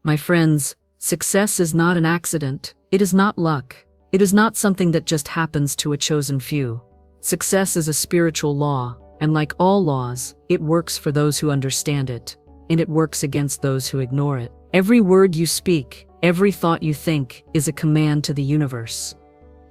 My friends, success is not an accident. It is not luck. It is not something that just happens to a chosen few. Success is a spiritual law, and like all laws, it works for those who understand it, and it works against those who ignore it. Every word you speak, every thought you think, is a command to the universe.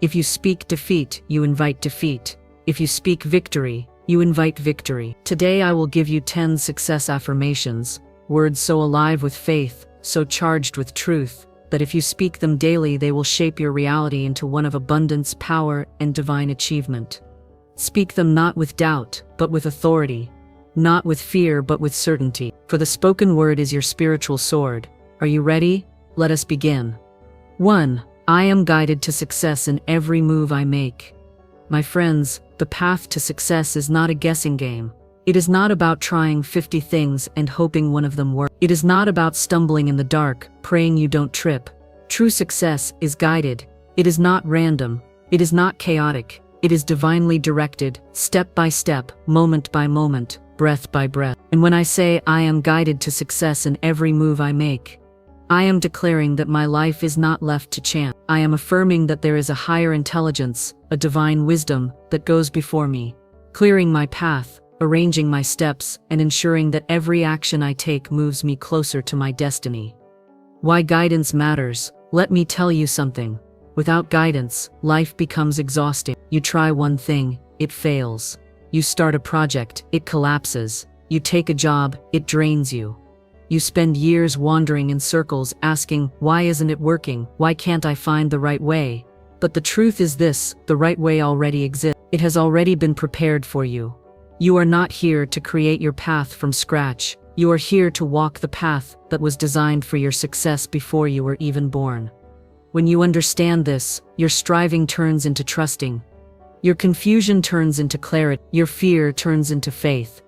If you speak defeat, you invite defeat. If you speak victory, you invite victory. Today I will give you 10 success affirmations, words so alive with faith, so charged with truth, that if you speak them daily they will shape your reality into one of abundance, power, and divine achievement. Speak them not with doubt, but with authority. Not with fear, but with certainty. For the spoken word is your spiritual sword. Are you ready? Let us begin. 1. I am guided to success in every move I make. My friends, the path to success is not a guessing game. It is not about trying 50 things and hoping one of them works. It is not about stumbling in the dark, praying you don't trip. True success is guided. It is not random. It is not chaotic. It is divinely directed, step by step, moment by moment, breath by breath. And when I say I am guided to success in every move I make, I am declaring that my life is not left to chance. I am affirming that there is a higher intelligence, a divine wisdom, that goes before me, clearing my path, arranging my steps, and ensuring that every action I take moves me closer to my destiny. Why guidance matters? Let me tell you something. Without guidance, life becomes exhausting. You try one thing, it fails. You start a project, it collapses. You take a job, it drains you. You spend years wandering in circles asking, why isn't it working? Why can't I find the right way? But the truth is this, the right way already exists. It has already been prepared for you. You are not here to create your path from scratch. You are here to walk the path that was designed for your success before you were even born. When you understand this, your striving turns into trusting. Your confusion turns into clarity. Your fear turns into faith.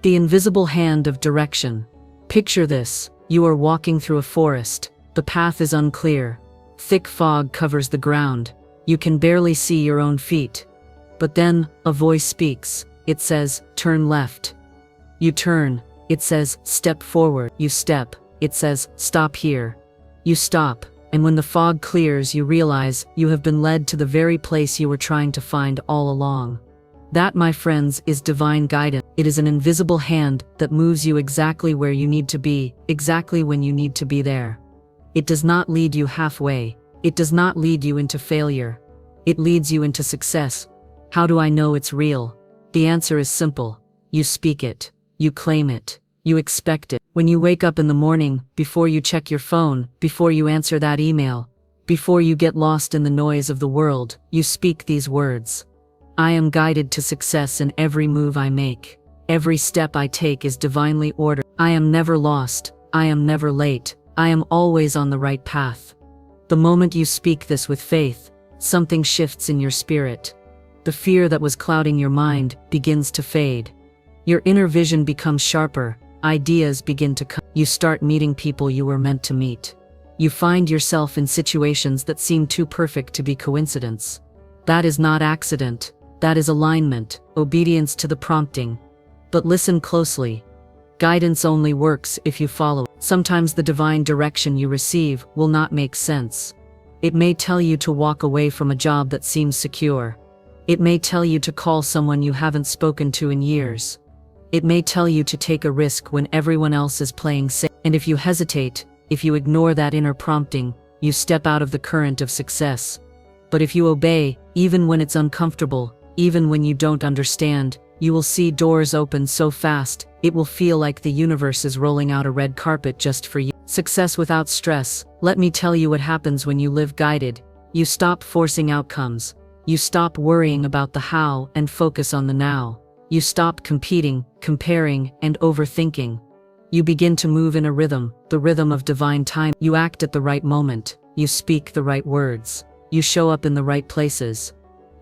The invisible hand of direction. Picture this. You are walking through a forest. The path is unclear. Thick fog covers the ground. You can barely see your own feet. But then, a voice speaks. It says, turn left. You turn. It says, step forward. You step. It says, stop here. You stop. And when the fog clears, you realize you have been led to the very place you were trying to find all along. That, my friends, is divine guidance. It is an invisible hand that moves you exactly where you need to be, exactly when you need to be there. It does not lead you halfway. It does not lead you into failure. It leads you into success. How do I know it's real? The answer is simple. You speak it. You claim it. You expect it. When you wake up in the morning, before you check your phone, before you answer that email, before you get lost in the noise of the world, you speak these words. I am guided to success in every move I make. Every step I take is divinely ordered. I am never lost. I am never late. I am always on the right path. The moment you speak this with faith, something shifts in your spirit. The fear that was clouding your mind begins to fade. Your inner vision becomes sharper. Ideas begin to come. You start meeting people you were meant to meet. You find yourself in situations that seem too perfect to be coincidence. That is not accident. That is alignment, obedience to the prompting. But listen closely. Guidance only works if you follow it. Sometimes the divine direction you receive will not make sense. It may tell you to walk away from a job that seems secure. It may tell you to call someone you haven't spoken to in years. It may tell you to take a risk when everyone else is playing safe. And if you hesitate, if you ignore that inner prompting, you step out of the current of success. But if you obey, even when it's uncomfortable, even when you don't understand, you will see doors open so fast, it will feel like the universe is rolling out a red carpet just for you. Success without stress. Let me tell you what happens when you live guided. You stop forcing outcomes. You stop worrying about the how and focus on the now. You stop competing, comparing, and overthinking. You begin to move in a rhythm, the rhythm of divine time. You act at the right moment. You speak the right words. You show up in the right places.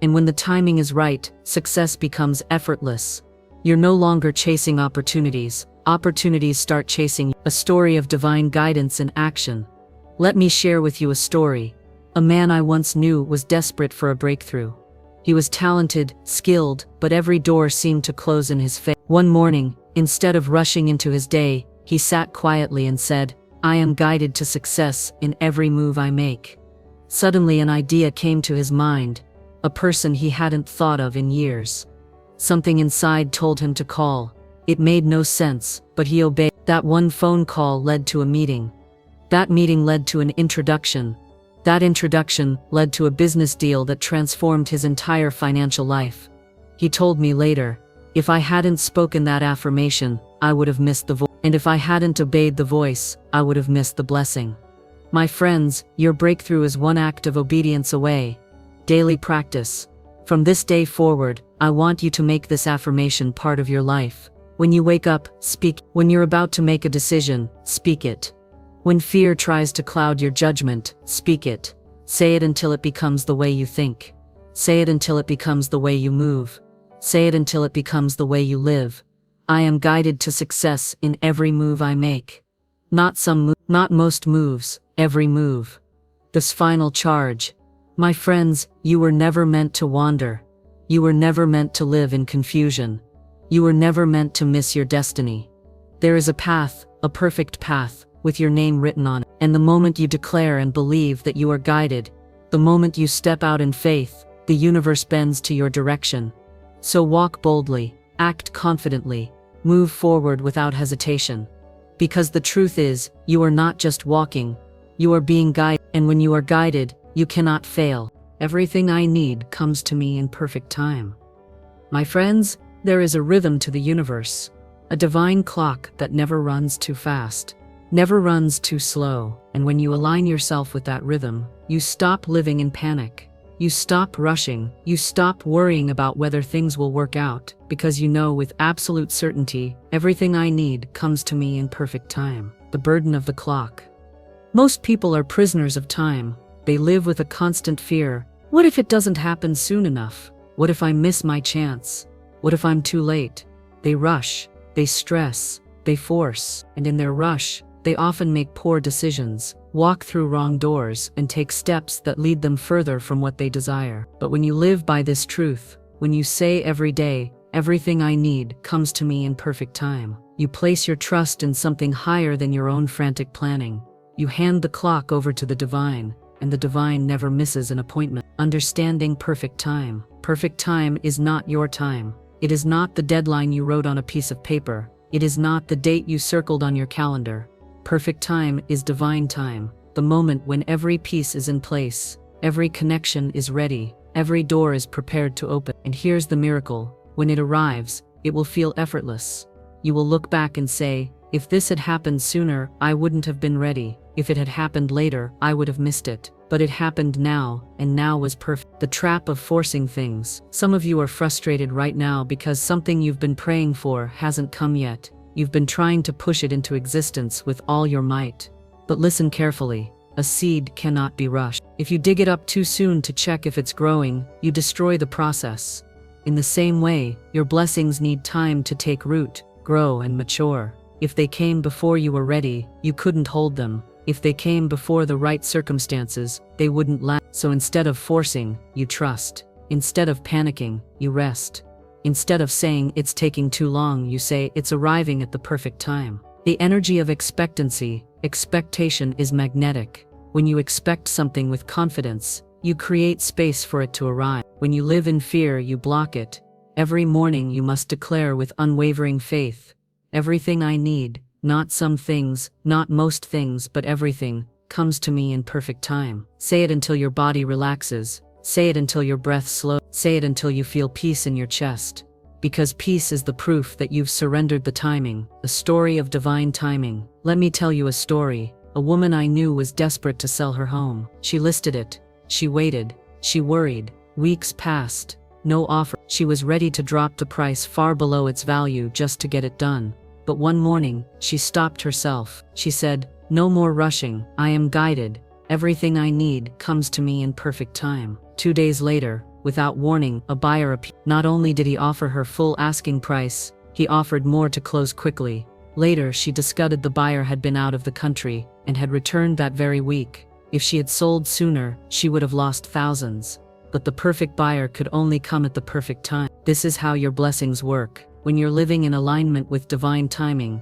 And when the timing is right, success becomes effortless. You're no longer chasing opportunities. Opportunities start chasing you. A story of divine guidance in action. Let me share with you a story. A man I once knew was desperate for a breakthrough. He was talented, skilled, but every door seemed to close in his face. One morning, instead of rushing into his day, he sat quietly and said, I am guided to success in every move I make. Suddenly an idea came to his mind, a person he hadn't thought of in years. Something inside told him to call. It made no sense, but he obeyed. That one phone call led to a meeting. That meeting led to an introduction. That introduction led to a business deal that transformed his entire financial life. He told me later, if I hadn't spoken that affirmation, I would have missed the voice. And if I hadn't obeyed the voice, I would have missed the blessing. My friends, your breakthrough is one act of obedience away. Daily practice. From this day forward, I want you to make this affirmation part of your life. When you wake up, speak. When you're about to make a decision, speak it. When fear tries to cloud your judgment, speak it. Say it until it becomes the way you think. Say it until it becomes the way you move. Say it until it becomes the way you live. I am guided to success in every move I make. Not most moves, every move. This final charge. My friends, you were never meant to wander. You were never meant to live in confusion. You were never meant to miss your destiny. There is a path, a perfect path, with your name written on it. And the moment you declare and believe that you are guided, the moment you step out in faith, the universe bends to your direction. So walk boldly, act confidently, move forward without hesitation. Because the truth is, you are not just walking, you are being guided. And when you are guided, you cannot fail. Everything I need comes to me in perfect time. My friends, there is a rhythm to the universe, a divine clock that never runs too fast, never runs too slow. And when you align yourself with that rhythm, you stop living in panic. You stop rushing, you stop worrying about whether things will work out, because you know with absolute certainty, everything I need comes to me in perfect time. The burden of the clock. Most people are prisoners of time. They live with a constant fear. What if it doesn't happen soon enough? What if I miss my chance? What if I'm too late? They rush, they stress, they force, and in their rush, they often make poor decisions, walk through wrong doors, and take steps that lead them further from what they desire. But when you live by this truth, when you say every day, everything I need comes to me in perfect time, you place your trust in something higher than your own frantic planning. You hand the clock over to the divine, and the divine never misses an appointment. Understanding perfect time. Perfect time is not your time. It is not the deadline you wrote on a piece of paper. It is not the date you circled on your calendar. Perfect time is divine time, the moment when every piece is in place, every connection is ready, every door is prepared to open. And here's the miracle. When it arrives, it will feel effortless. You will look back and say, if this had happened sooner, I wouldn't have been ready. If it had happened later, I would have missed it. But it happened now, and now was perfect. The trap of forcing things. Some of you are frustrated right now because something you've been praying for hasn't come yet. You've been trying to push it into existence with all your might. But listen carefully. A seed cannot be rushed. If you dig it up too soon to check if it's growing, you destroy the process. In the same way, your blessings need time to take root, grow, and mature. If they came before you were ready, you couldn't hold them. If they came before the right circumstances, they wouldn't last. So instead of forcing, you trust. Instead of panicking, you rest. Instead of saying it's taking too long, you say it's arriving at the perfect time. The energy of expectancy, expectation is magnetic. When you expect something with confidence, you create space for it to arrive. When you live in fear, you block it. Every morning you must declare with unwavering faith, everything I need, not some things, not most things, but everything, comes to me in perfect time. Say it until your body relaxes. Say it until your breath slows. Say it until you feel peace in your chest. Because peace is the proof that you've surrendered the timing, a story of divine timing. Let me tell you a story. A woman I knew was desperate to sell her home. She listed it. She waited. She worried. Weeks passed. No offer. She was ready to drop the price far below its value just to get it done. But one morning, she stopped herself. She said, "No more rushing. I am guided. Everything I need comes to me in perfect time." 2 days later, without warning, a buyer appeared. Not only did he offer her full asking price, he offered more to close quickly. Later, she discovered the buyer had been out of the country and had returned that very week. If she had sold sooner, she would have lost thousands. But the perfect buyer could only come at the perfect time. This is how your blessings work. When you're living in alignment with divine timing,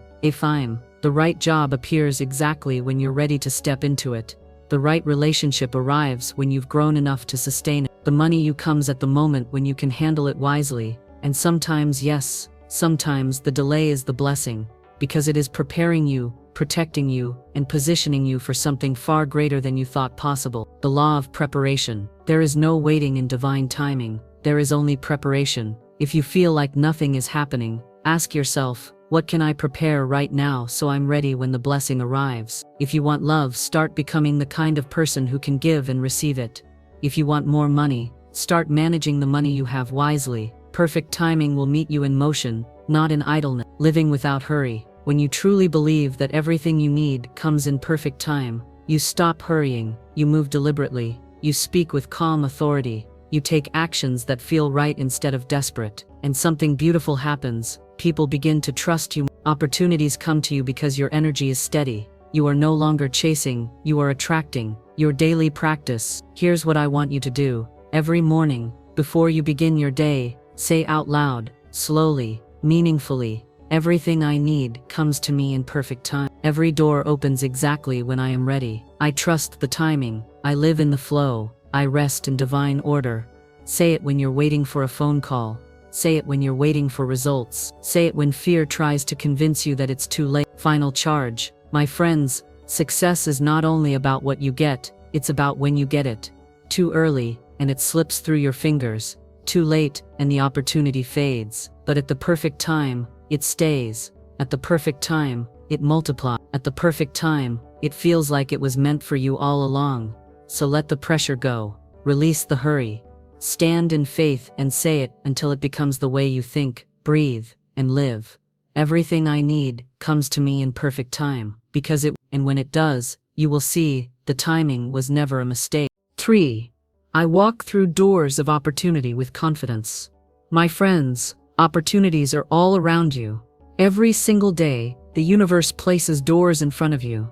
The right job appears exactly when you're ready to step into it. The right relationship arrives when you've grown enough to sustain it. The money you comes at the moment when you can handle it wisely. And sometimes, yes, sometimes the delay is the blessing, because it is preparing you, protecting you, and positioning you for something far greater than you thought possible. The law of preparation. There is no waiting in divine timing. There is only preparation. If you feel like nothing is happening, ask yourself, what can I prepare right now so I'm ready when the blessing arrives? If you want love, start becoming the kind of person who can give and receive it. If you want more money, start managing the money you have wisely. Perfect timing will meet you in motion, not in idleness. Living without hurry. When you truly believe that everything you need comes in perfect time, you stop hurrying, you move deliberately, you speak with calm authority, you take actions that feel right instead of desperate, and something beautiful happens. People begin to trust you. Opportunities come to you because your energy is steady. You are no longer chasing, you are attracting. Your daily practice. Here's what I want you to do. Every morning, before you begin your day, say out loud, slowly, meaningfully, everything I need comes to me in perfect time. Every door opens exactly when I am ready. I trust the timing. I live in the flow. I rest in divine order. Say it when you're waiting for a phone call. Say it when you're waiting for results. Say it when fear tries to convince you that it's too late. Final charge. My friends, success is not only about what you get, it's about when you get it. Too early, and it slips through your fingers. Too late, and the opportunity fades. But at the perfect time, it stays. At the perfect time, it multiplies. At the perfect time, it feels like it was meant for you all along. So let the pressure go. Release the hurry. Stand in faith and say it until it becomes the way you think, breathe, and live. Everything I need comes to me in perfect time, because and when it does, you will see, the timing was never a mistake. 3. I walk through doors of opportunity with confidence. My friends, opportunities are all around you. Every single day, the universe places doors in front of you.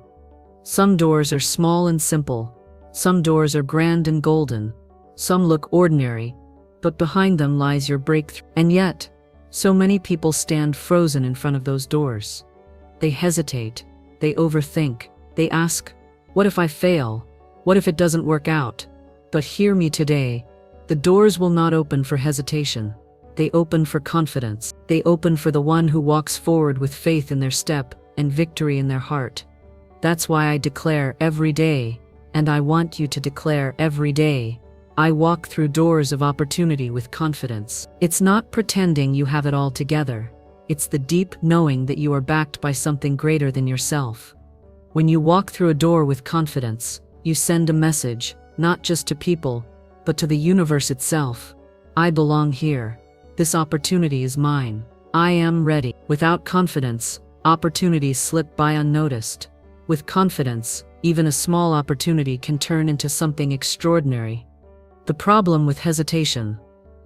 Some doors are small and simple. Some doors are grand and golden. Some look ordinary, but behind them lies your breakthrough. And yet, so many people stand frozen in front of those doors. They hesitate, they overthink, they ask, what if I fail? What if it doesn't work out? But hear me today, the doors will not open for hesitation. They open for confidence. They open for the one who walks forward with faith in their step and victory in their heart. That's why I declare every day, and I want you to declare every day, I walk through doors of opportunity with confidence. It's not pretending you have it all together. It's the deep knowing that you are backed by something greater than yourself. When you walk through a door with confidence, you send a message, not just to people, but to the universe itself. I belong here. This opportunity is mine. I am ready. Without confidence, opportunities slip by unnoticed. With confidence, even a small opportunity can turn into something extraordinary. The problem with hesitation.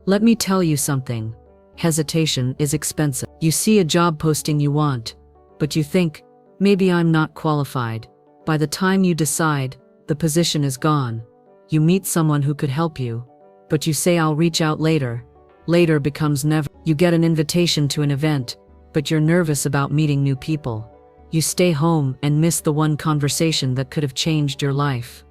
Let me tell you something. Hesitation is expensive. You see a job posting you want, but you think, maybe I'm not qualified. By the time you decide, the position is gone. You meet someone who could help you, but you say I'll reach out later. Later becomes never. You get an invitation to an event, but you're nervous about meeting new people. You stay home and miss the one conversation that could have changed your life.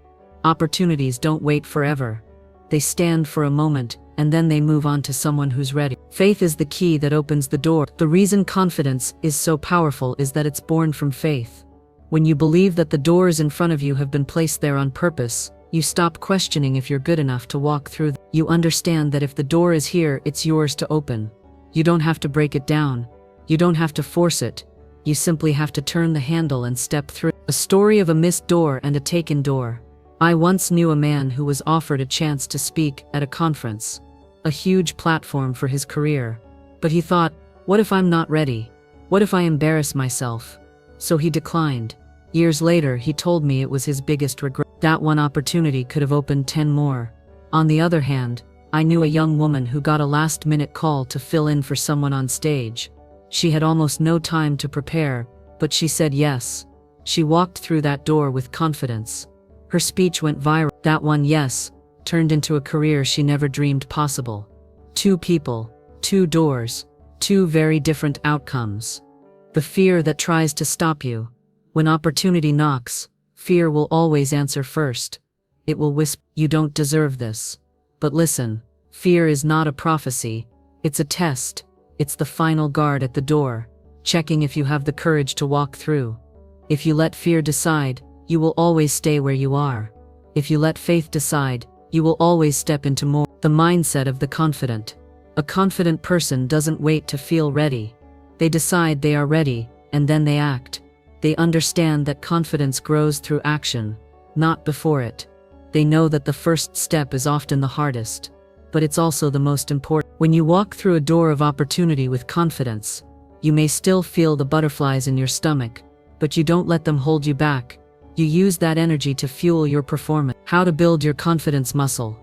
Opportunities don't wait forever. They stand for a moment, and then they move on to someone who's ready. Faith is the key that opens the door. The reason confidence is so powerful is that it's born from faith. When you believe that the doors in front of you have been placed there on purpose, you stop questioning if you're good enough to walk through them. You understand that if the door is here, it's yours to open. You don't have to break it down. You don't have to force it. You simply have to turn the handle and step through. A story of a missed door and a taken door. I once knew a man who was offered a chance to speak at a conference, a huge platform for his career. But he thought, what if I'm not ready? What if I embarrass myself? So he declined. Years later, he told me it was his biggest regret. That one opportunity could have opened 10 more. On the other hand, I knew a young woman who got a last-minute call to fill in for someone on stage. She had almost no time to prepare, but she said yes. She walked through that door with confidence. Her speech went viral. That one yes turned into a career she never dreamed possible. 2 people, 2 doors, 2 very different outcomes. The fear that tries to stop you. When opportunity knocks, fear will always answer first. It will whisper, "You don't deserve this." But listen, fear is not a prophecy. It's a test. It's the final guard at the door, checking if you have the courage to walk through. If you let fear decide, you will always stay where you are. If you let faith decide, you will always step into more. The mindset of the confident. A confident person doesn't wait to feel ready. They decide they are ready, and then they act. They understand that confidence grows through action, not before it. They know that the first step is often the hardest, but it's also the most important. When you walk through a door of opportunity with confidence, you may still feel the butterflies in your stomach, but you don't let them hold you back. You use that energy to fuel your performance. How to build your confidence muscle.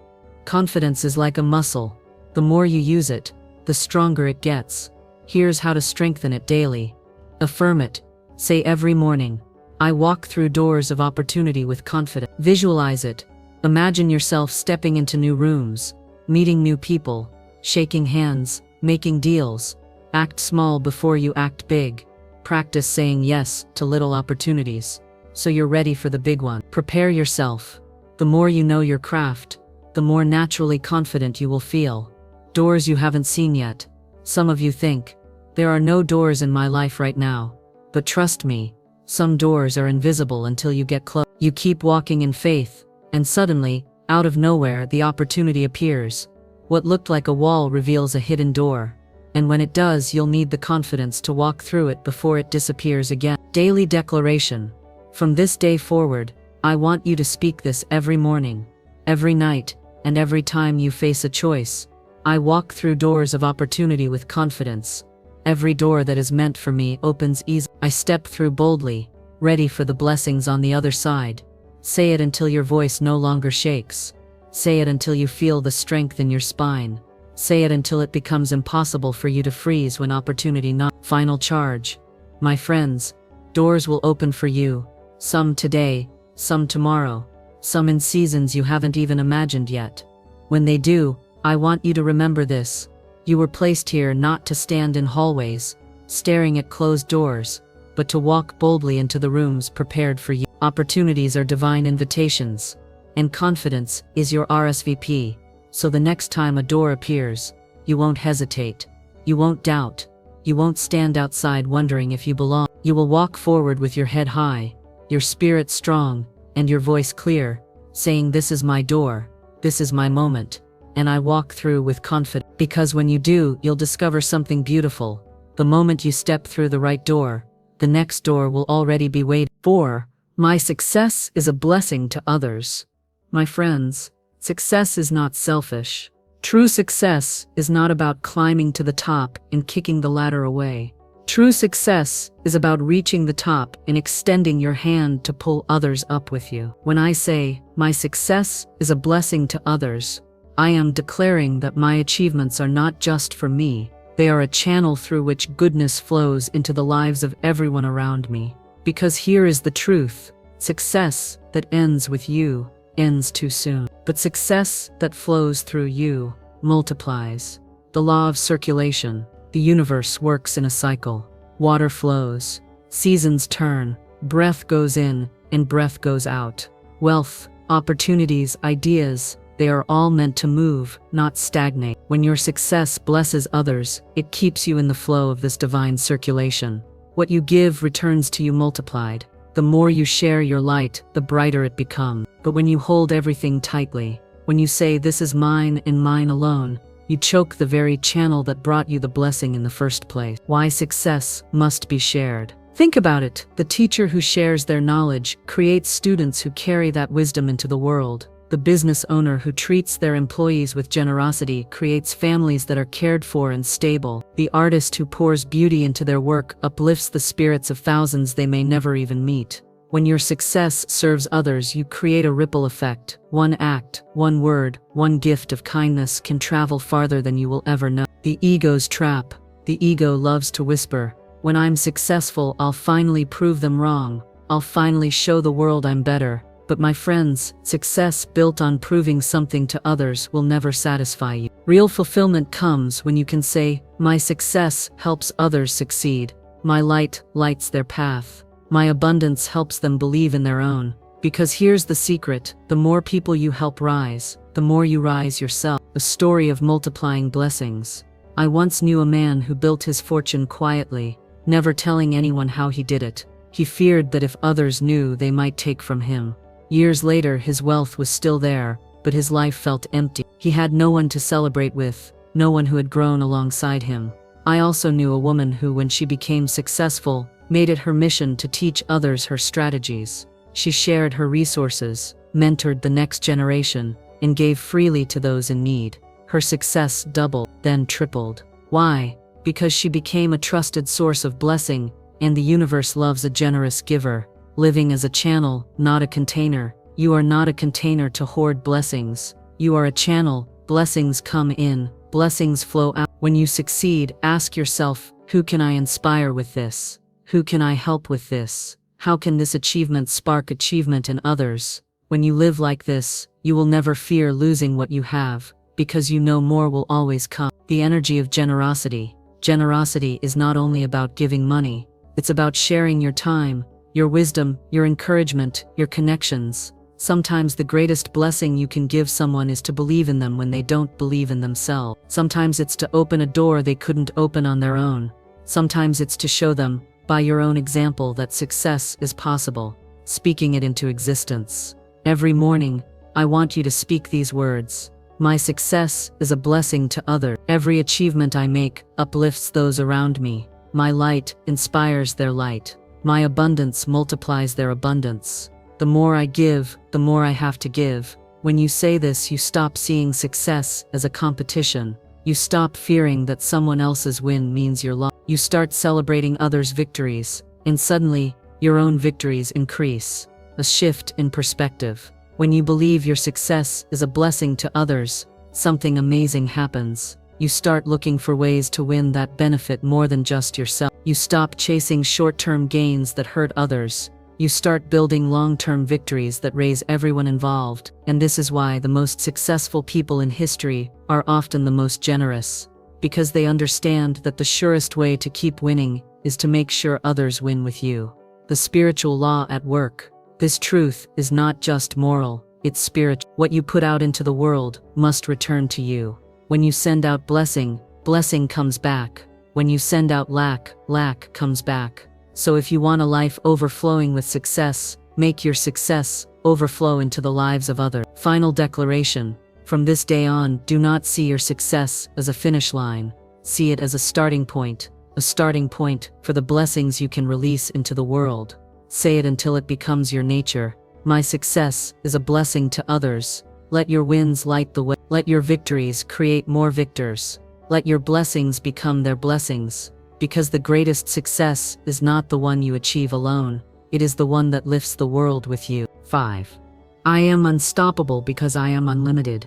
Confidence is like a muscle. The more you use it, the stronger it gets. Here's how to strengthen it daily. Affirm it. Say every morning, "I walk through doors of opportunity with confidence." Visualize it. Imagine yourself stepping into new rooms, meeting new people, shaking hands, making deals. Act small before you act big. Practice saying yes to little opportunities, so you're ready for the big one. Prepare yourself. The more you know your craft, the more naturally confident you will feel. Doors you haven't seen yet. Some of you think, "There are no doors in my life right now." But trust me, some doors are invisible until you get close. You keep walking in faith, and suddenly, out of nowhere, the opportunity appears. What looked like a wall reveals a hidden door. And when it does, you'll need the confidence to walk through it before it disappears again. Daily declaration. From this day forward, I want you to speak this every morning, every night, and every time you face a choice. I walk through doors of opportunity with confidence. Every door that is meant for me opens easily. I step through boldly, ready for the blessings on the other side. Say it until your voice no longer shakes. Say it until you feel the strength in your spine. Say it until it becomes impossible for you to freeze when opportunity knocks. Final charge. My friends, doors will open for you. Some today, some tomorrow, some in seasons you haven't even imagined yet. When they do, I want you to remember this. You were placed here not to stand in hallways, staring at closed doors, but to walk boldly into the rooms prepared for you. Opportunities are divine invitations, and confidence is your RSVP. So the next time a door appears, you won't hesitate. You won't doubt. You won't stand outside wondering if you belong. You will walk forward with your head high, your spirit strong, and your voice clear, saying, "This is my door, this is my moment, and I walk through with confidence." Because when you do, you'll discover something beautiful. The moment you step through the right door, the next door will already be waiting. 4. My success is a blessing to others. My friends, success is not selfish. True success is not about climbing to the top and kicking the ladder away. True success is about reaching the top and extending your hand to pull others up with you. When I say, "My success is a blessing to others," I am declaring that my achievements are not just for me. They are a channel through which goodness flows into the lives of everyone around me. Because here is the truth. Success that ends with you ends too soon. But success that flows through you multiplies. The law of circulation. The universe works in a cycle. Water flows. Seasons turn. Breath goes in and breath goes out. Wealth, opportunities, ideas, they are all meant to move, not stagnate. When your success blesses others, it keeps you in the flow of this divine circulation. What you give returns to you multiplied. The more you share your light, the brighter it becomes. But when you hold everything tightly, when you say, "This is mine and mine alone," you choke the very channel that brought you the blessing in the first place. Why success must be shared. Think about it. The teacher who shares their knowledge creates students who carry that wisdom into the world. The business owner who treats their employees with generosity creates families that are cared for and stable. The artist who pours beauty into their work uplifts the spirits of thousands they may never even meet. When your success serves others, you create a ripple effect. One act, one word, one gift of kindness can travel farther than you will ever know. The ego's trap. The ego loves to whisper, "When I'm successful, I'll finally prove them wrong. I'll finally show the world I'm better." But my friends, success built on proving something to others will never satisfy you. Real fulfillment comes when you can say, "My success helps others succeed." My light lights their path. My abundance helps them believe in their own. Because here's the secret, the more people you help rise, the more you rise yourself. A story of multiplying blessings. I once knew a man who built his fortune quietly, never telling anyone how he did it. He feared that if others knew, they might take from him. Years later, his wealth was still there, but his life felt empty. He had no one to celebrate with, no one who had grown alongside him. I also knew a woman who, when she became successful, made it her mission to teach others her strategies. She shared her resources, mentored the next generation, and gave freely to those in need. Her success doubled, then tripled. Why? Because she became a trusted source of blessing, and the universe loves a generous giver. Living as a channel, not a container. You are not a container to hoard blessings. You are a channel. Blessings come in, blessings flow out. When you succeed, ask yourself, who can I inspire with this? Who can I help with this? How can this achievement spark achievement in others? When you live like this, you will never fear losing what you have, because you know more will always come. The energy of generosity. Generosity is not only about giving money, it's about sharing your time, your wisdom, your encouragement, your connections. Sometimes the greatest blessing you can give someone is to believe in them when they don't believe in themselves. Sometimes it's to open a door they couldn't open on their own. Sometimes it's to show them, by your own example, that success is possible, speaking it into existence. Every morning, I want you to speak these words. My success is a blessing to others. Every achievement I make uplifts those around me. My light inspires their light. My abundance multiplies their abundance. The more I give, the more I have to give. When you say this, you stop seeing success as a competition. You stop fearing that someone else's win means your loss. You start celebrating others' victories, and suddenly, your own victories increase. A shift in perspective. When you believe your success is a blessing to others, something amazing happens. You start looking for ways to win that benefit more than just yourself. You stop chasing short-term gains that hurt others. You start building long-term victories that raise everyone involved. And this is why the most successful people in history are often the most generous. Because they understand that the surest way to keep winning is to make sure others win with you. The spiritual law at work. This truth is not just moral, it's spiritual. What you put out into the world must return to you. When you send out blessing, blessing comes back. When you send out lack, lack comes back. So if you want a life overflowing with success, make your success overflow into the lives of others. Final declaration. From this day on, do not see your success as a finish line. See it as a starting point for the blessings you can release into the world. Say it until it becomes your nature. My success is a blessing to others. Let your wins light the way. Let your victories create more victors. Let your blessings become their blessings. Because the greatest success is not the one you achieve alone. It is the one that lifts the world with you. 5. I am unstoppable because I am unlimited.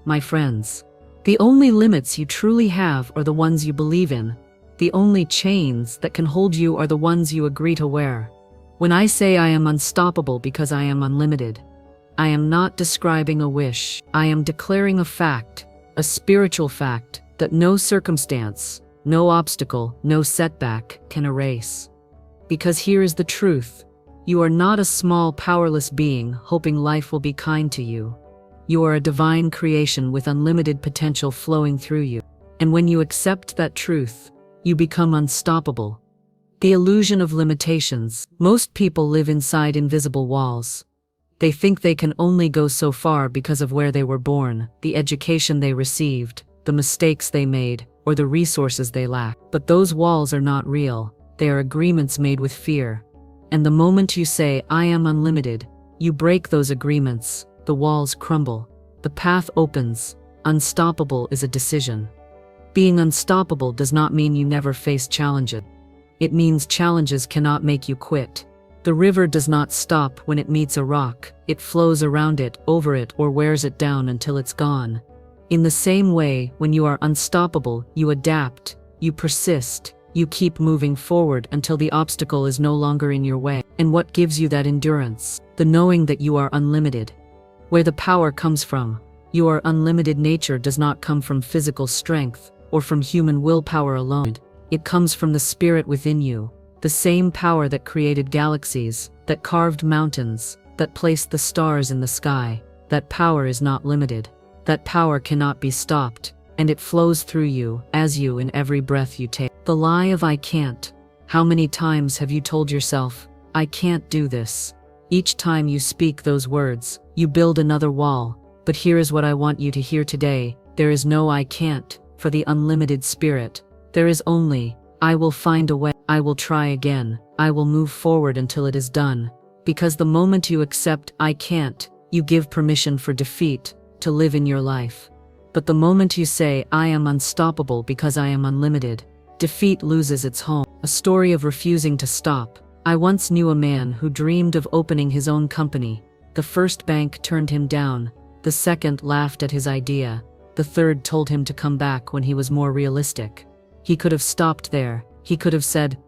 My friends, the only limits you truly have are the ones you believe in. The only chains that can hold you are the ones you agree to wear. When I say I am unstoppable because I am unlimited, I am not describing a wish. I am declaring a fact, a spiritual fact that no circumstance, no obstacle, no setback can erase. Because here is the truth. You are not a small, powerless being hoping life will be kind to you. You are a divine creation with unlimited potential flowing through you. And when you accept that truth, you become unstoppable. The illusion of limitations. Most people live inside invisible walls. They think they can only go so far because of where they were born, the education they received, the mistakes they made, or the resources they lack. But those walls are not real. They are agreements made with fear. And the moment you say, I am unlimited, you break those agreements. The walls crumble. The path opens. Unstoppable is a decision. Being unstoppable does not mean you never face challenges. It means challenges cannot make you quit. The river does not stop when it meets a rock. It flows around it, over it, or wears it down until it's gone. In the same way, when you are unstoppable, you adapt, you persist, you keep moving forward until the obstacle is no longer in your way. And what gives you that endurance? The knowing that you are unlimited. Where the power comes from. Your unlimited nature does not come from physical strength or from human willpower alone. It comes from the spirit within you. The same power that created galaxies, that carved mountains, that placed the stars in the sky. That power is not limited. That power cannot be stopped, and it flows through you, as you in every breath you take. The lie of I can't. How many times have you told yourself, I can't do this? Each time you speak those words, you build another wall. But here is what I want you to hear today. There is no I can't for the unlimited spirit. There is only, I will find a way. I will try again. I will move forward until it is done. Because the moment you accept I can't, you give permission for defeat to live in your life. But the moment you say I am unstoppable because I am unlimited, defeat loses its home. A story of refusing to stop. I once knew a man who dreamed of opening his own company. The first bank turned him down. The second laughed at his idea. The third told him to come back when he was more realistic. He could have stopped there. He could have said,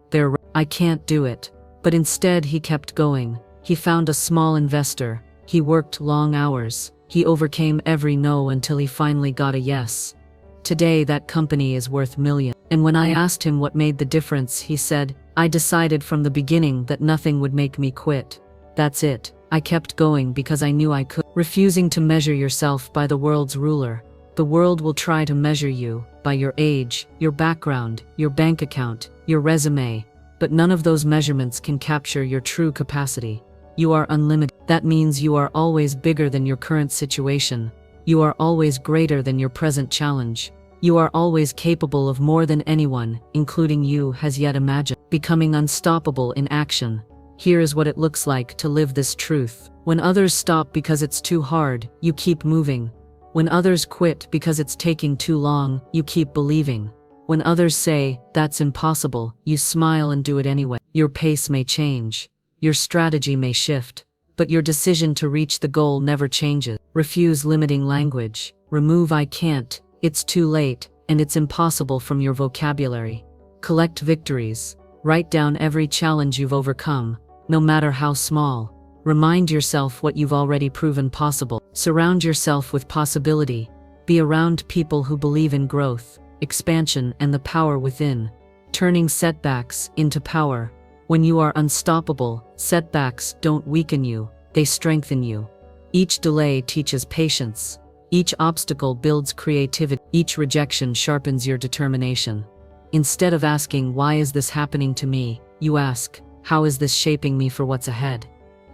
I can't do it. But instead he kept going. He found a small investor. He worked long hours. He overcame every no until he finally got a yes. Today that company is worth millions. And when I asked him what made the difference, he said, I decided from the beginning that nothing would make me quit. That's it. I kept going because I knew I could. Refusing to measure yourself by the world's ruler. The world will try to measure you by your age, your background, your bank account, your resume. But none of those measurements can capture your true capacity. You are unlimited. That means you are always bigger than your current situation. You are always greater than your present challenge. You are always capable of more than anyone, including you, has yet imagined. Becoming unstoppable in action. Here is what it looks like to live this truth. When others stop because it's too hard, you keep moving. When others quit because it's taking too long, you keep believing. When others say, that's impossible, you smile and do it anyway. Your pace may change. Your strategy may shift. But your decision to reach the goal never changes. Refuse limiting language. Remove I can't, it's too late, and it's impossible from your vocabulary. Collect victories. Write down every challenge you've overcome, no matter how small. Remind yourself what you've already proven possible. Surround yourself with possibility. Be around people who believe in growth, expansion, and the power within. Turning setbacks into power. When you are unstoppable, setbacks don't weaken you, they strengthen you. Each delay teaches patience. Each obstacle builds creativity. Each rejection sharpens your determination. Instead of asking, why is this happening to me, you ask, how is this shaping me for what's ahead?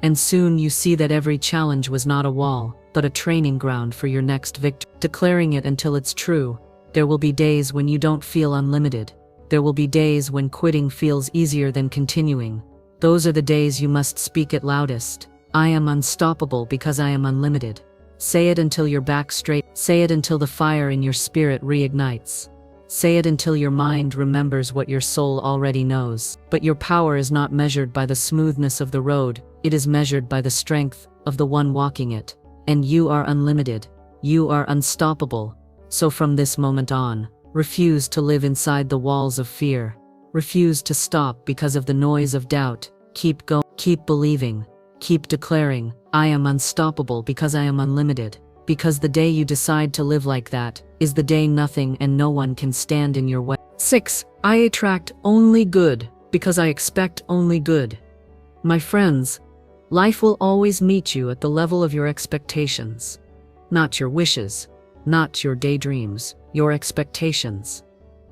And soon you see that every challenge was not a wall, but a training ground for your next victory. Declaring it until it's true. There will be days when you don't feel unlimited. There will be days when quitting feels easier than continuing. Those are the days you must speak it loudest. I am unstoppable because I am unlimited. Say it until your back straight. Say it until the fire in your spirit reignites. Say it until your mind remembers what your soul already knows. But your power is not measured by the smoothness of the road. It is measured by the strength of the one walking it. And you are unlimited. You are unstoppable. So from this moment on, refuse to live inside the walls of fear. Refuse to stop because of the noise of doubt. Keep going. Keep believing. Keep declaring, I am unstoppable because I am unlimited. Because the day you decide to live like that is the day nothing and no one can stand in your way. 6. I attract only good because I expect only good. My friends, life will always meet you at the level of your expectations. Not your wishes, not your daydreams, your expectations.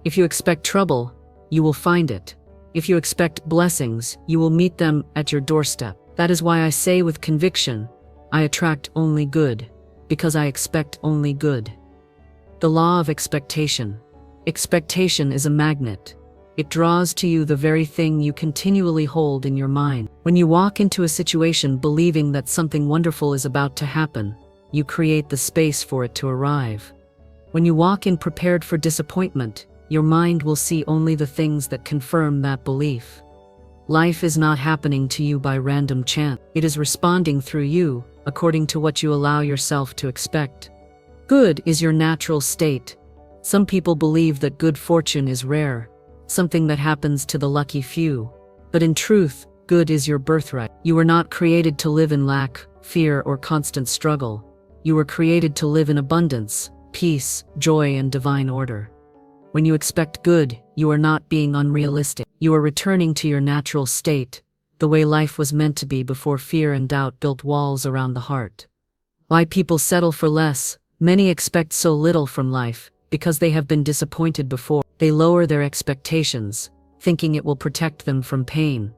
If you expect trouble, you will find it. If you expect blessings, you will meet them at your doorstep. That is why I say with conviction, I attract only good, because I expect only good. The law of expectation. Expectation is a magnet. It draws to you the very thing you continually hold in your mind. When you walk into a situation believing that something wonderful is about to happen, you create the space for it to arrive. When you walk in prepared for disappointment, your mind will see only the things that confirm that belief. Life is not happening to you by random chance. It is responding through you, according to what you allow yourself to expect. Good is your natural state. Some people believe that good fortune is rare, something that happens to the lucky few. But in truth, good is your birthright. You were not created to live in lack, fear, or constant struggle. You were created to live in abundance, peace, joy, and divine order. When you expect good, you are not being unrealistic. You are returning to your natural state, the way life was meant to be before fear and doubt built walls around the heart. Why people settle for less? Many expect so little from life because they have been disappointed before. They lower their expectations, thinking it will protect them from pain.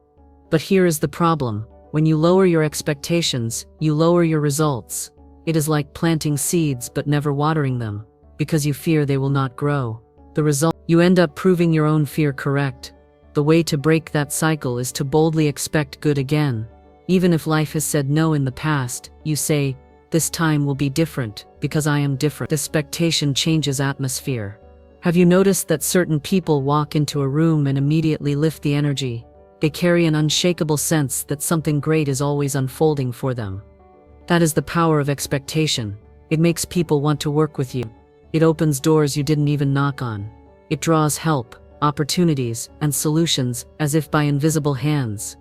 But here is the problem. When you lower your expectations, you lower your results. It is like planting seeds but never watering them, because you fear they will not grow. The result, you end up proving your own fear correct. The way to break that cycle is to boldly expect good again. Even if life has said no in the past, you say, "This time will be different, because I am different." Expectation changes atmosphere. Have you noticed that certain people walk into a room and immediately lift the energy? They carry an unshakable sense that something great is always unfolding for them. That is the power of expectation. It makes people want to work with you. It opens doors you didn't even knock on. It draws help, opportunities, and solutions as if by invisible hands.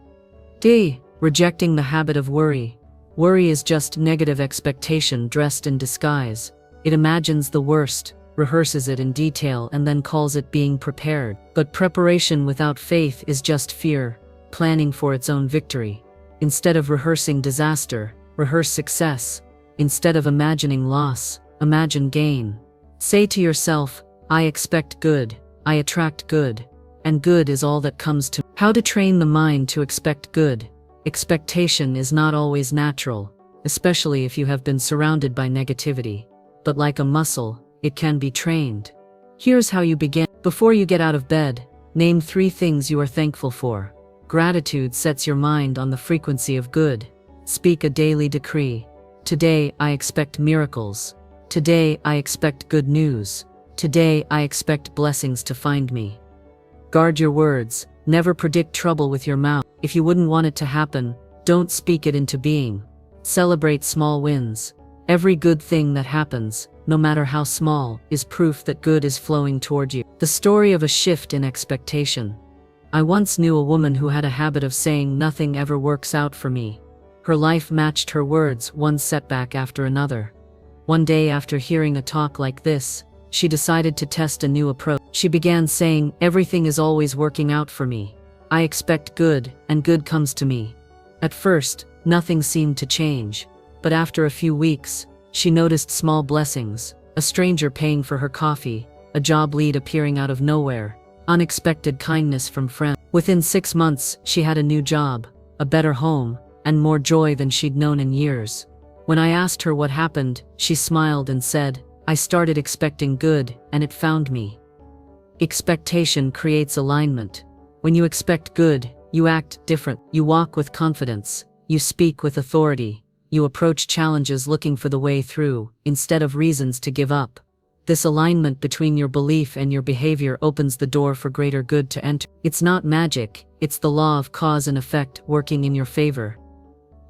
D. Rejecting the habit of worry. Worry is just negative expectation dressed in disguise. It imagines the worst, rehearses it in detail, and then calls it being prepared. But preparation without faith is just fear, planning for its own victory. Instead of rehearsing disaster, rehearse success. Instead of imagining loss, imagine gain. Say to yourself, "I expect good, I attract good, and good is all that comes to me." How to train the mind to expect good. Expectation is not always natural, especially if you have been surrounded by negativity. But like a muscle, it can be trained. Here's how you begin. Before you get out of bed, name 3 things you are thankful for. Gratitude sets your mind on the frequency of good. Speak a daily decree. Today, I expect miracles. Today, I expect good news. Today, I expect blessings to find me. Guard your words. Never predict trouble with your mouth. If you wouldn't want it to happen, don't speak it into being. Celebrate small wins. Every good thing that happens, no matter how small, is proof that good is flowing toward you. The story of a shift in expectation. I once knew a woman who had a habit of saying nothing ever works out for me. Her life matched her words, one setback after another. One day after hearing a talk like this, she decided to test a new approach. She began saying, "Everything is always working out for me. I expect good, and good comes to me." At first, nothing seemed to change. But after a few weeks, she noticed small blessings: a stranger paying for her coffee, a job lead appearing out of nowhere, unexpected kindness from friends. Within 6 months, she had a new job, a better home, and more joy than she'd known in years. When I asked her what happened, she smiled and said, "I started expecting good, and it found me." Expectation creates alignment. When you expect good, you act different. You walk with confidence. You speak with authority. You approach challenges looking for the way through, instead of reasons to give up. This alignment between your belief and your behavior opens the door for greater good to enter. It's not magic, it's the law of cause and effect working in your favor.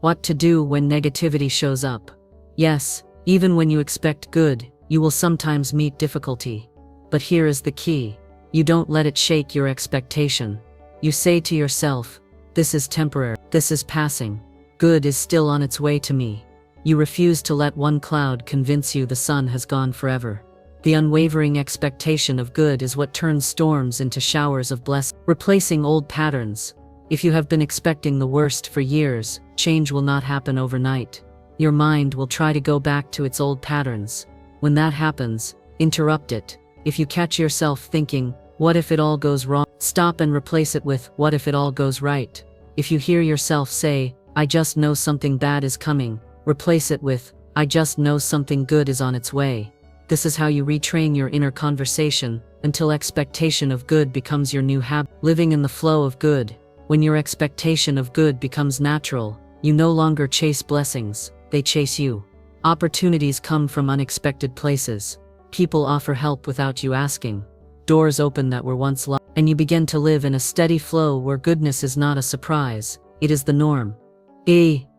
What to do when negativity shows up? Yes, even when you expect good, you will sometimes meet difficulty. But here is the key. You don't let it shake your expectation. You say to yourself, "This is temporary. This is passing. Good is still on its way to me." You refuse to let one cloud convince you the sun has gone forever. The unwavering expectation of good is what turns storms into showers of blessing. Replacing old patterns. If you have been expecting the worst for years, change will not happen overnight. Your mind will try to go back to its old patterns. When that happens, interrupt it. If you catch yourself thinking, "What if it all goes wrong?" Stop and replace it with, "What if it all goes right?" If you hear yourself say, "I just know something bad is coming," replace it with, "I just know something good is on its way." This is how you retrain your inner conversation, until expectation of good becomes your new habit. Living in the flow of good. When your expectation of good becomes natural, you no longer chase blessings, they chase you. Opportunities come from unexpected places. People offer help without you asking. Doors open that were once locked, and you begin to live in a steady flow where goodness is not a surprise, it is the norm.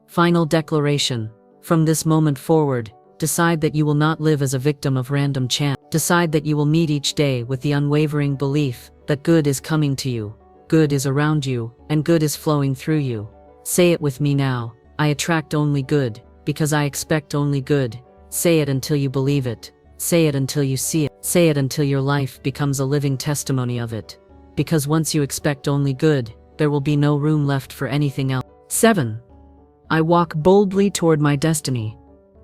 Final declaration. From this moment forward, decide that you will not live as a victim of random chance. Decide that you will meet each day with the unwavering belief that good is coming to you, good is around you, and good is flowing through you. Say it with me now. I attract only good, because I expect only good. Say it until you believe it. Say it until you see it. Say it until your life becomes a living testimony of it. Because once you expect only good, there will be no room left for anything else. 7. I walk boldly toward my destiny.